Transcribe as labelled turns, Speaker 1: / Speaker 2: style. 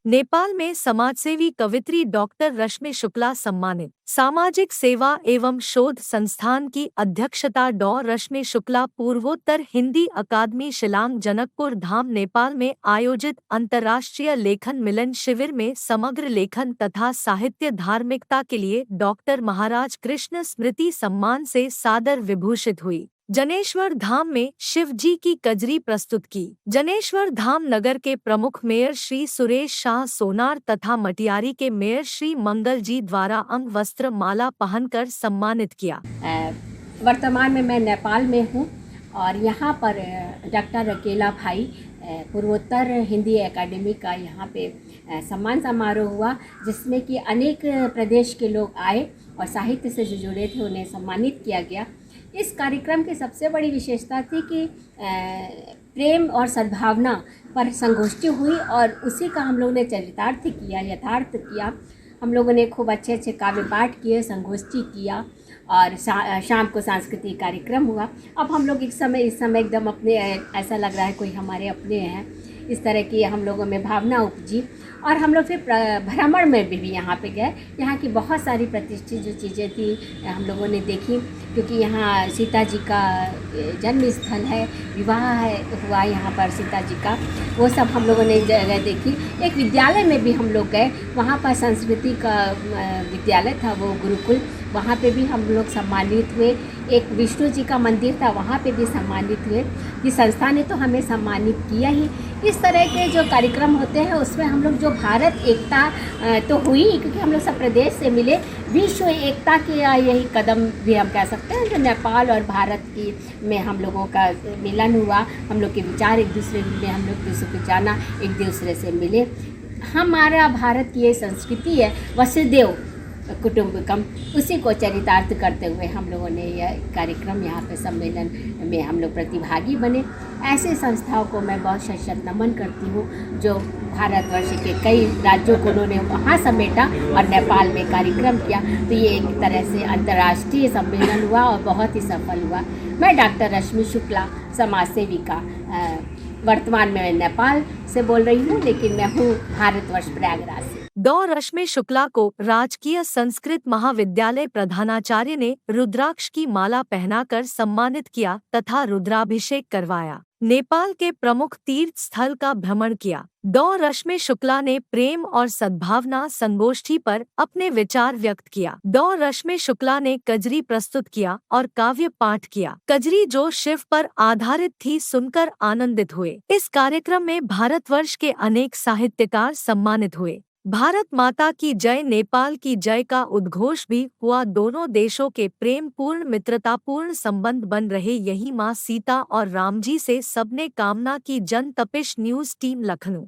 Speaker 1: नेपाल में समाजसेवी कवित्री डॉक्टर रश्मि शुक्ला सम्मानित। सामाजिक सेवा एवं शोध संस्थान की अध्यक्षता डॉ रश्मि शुक्ला पूर्वोत्तर हिंदी अकादमी शिलांग जनकपुर धाम नेपाल में आयोजित अंतर्राष्ट्रीय लेखन मिलन शिविर में समग्र लेखन तथा साहित्य धार्मिकता के लिए डॉक्टर महाराज कृष्ण स्मृति सम्मान से सादर विभूषित हुई। जनेश्वर धाम में शिव जी की कजरी प्रस्तुत की। जनेश्वर धाम नगर के प्रमुख मेयर श्री सुरेश शाह सोनार तथा मटियारी के मेयर श्री मंगल जी द्वारा अंग वस्त्र माला पहनकर सम्मानित किया।
Speaker 2: वर्तमान में मैं नेपाल में हूँ और यहाँ पर डॉक्टर अकेला भाई पूर्वोत्तर हिंदी एकेडमी का यहाँ पे सम्मान समारोह हुआ, जिसमें कि अनेक प्रदेश के लोग आए और साहित्य से जो जुड़े थे उन्हें सम्मानित किया गया। इस कार्यक्रम की सबसे बड़ी विशेषता थी कि प्रेम और सद्भावना पर संगोष्ठी हुई और उसी का हम लोगों ने चरितार्थ किया, यथार्थ किया। हम लोगों ने खूब अच्छे अच्छे काव्य पाठ किए, संगोष्ठी किया और शाम को सांस्कृतिक कार्यक्रम हुआ। अब हम लोग इस समय एकदम अपने, ऐसा लग रहा है कोई हमारे अपने हैं, इस तरह की हम लोगों में भावना उपजी। और हम लोग फिर भ्रमण में भी यहाँ पे गए। यहाँ की बहुत सारी प्रतिष्ठित जो चीज़ें थी हम लोगों ने देखी, क्योंकि यहाँ सीता जी का जन्म स्थल है, विवाह है हुआ यहाँ पर सीता जी का, वो सब हम लोगों ने जगह देखी। एक विद्यालय में भी हम लोग गए, वहाँ पर संस्कृति का विद्यालय था, वो गुरुकुल, वहाँ पे भी हम लोग सम्मानित हुए। एक विष्णु जी का मंदिर था, वहाँ पे भी सम्मानित हुए। इस संस्था ने तो हमें सम्मानित किया ही। इस तरह के जो कार्यक्रम होते हैं उसमें हम लोग जो भारत एकता तो हुई, क्योंकि हम लोग सब प्रदेश से मिले। विश्व एकता के यही कदम भी हम कह सकते हैं, जो नेपाल और भारत की में हम लोगों का मिलन हुआ। हम लोग के विचार एक दूसरे में, हम लोग दूसरे को जाना, एक दूसरे से मिले। हमारा भारत की ये संस्कृति है वसुदेव कुटुंबकम, उसी को चरितार्थ करते हुए हम लोगों ने यह कार्यक्रम यहाँ पे सम्मेलन में हम लोग प्रतिभागी बने। ऐसे संस्थाओं को मैं बहुत शत नमन करती हूँ जो भारतवर्ष के कई राज्यों को उन्होंने वहाँ समेटा और नेपाल में कार्यक्रम किया। तो ये एक तरह से अंतर्राष्ट्रीय सम्मेलन हुआ और बहुत ही सफल हुआ। मैं डॉक्टर रश्मि शुक्ला, समाज सेविका, वर्तमान में नेपाल से बोल रही हूँ, लेकिन मैं हूँ भारतवर्ष प्रयागराज से।
Speaker 1: डॉ रश्मि शुक्ला को राजकीय संस्कृत महाविद्यालय प्रधानाचार्य ने रुद्राक्ष की माला पहनाकर सम्मानित किया तथा रुद्राभिषेक करवाया। नेपाल के प्रमुख तीर्थ स्थल का भ्रमण किया। डॉ रश्मि शुक्ला ने प्रेम और सद्भावना संगोष्ठी पर अपने विचार व्यक्त किया। डॉ रश्मि शुक्ला ने कजरी प्रस्तुत किया और काव्य पाठ किया। कजरी जो शिव पर आधारित थी, सुनकर आनंदित हुए। इस कार्यक्रम में भारतवर्ष के अनेक साहित्यकार सम्मानित हुए। भारत माता की जय, नेपाल की जय का उद्घोष भी हुआ। दोनों देशों के प्रेम पूर्ण मित्रतापूर्ण संबंध बन रहे, यही मां सीता और राम जी से सबने कामना की। जन तपिश न्यूज टीम, लखनऊ।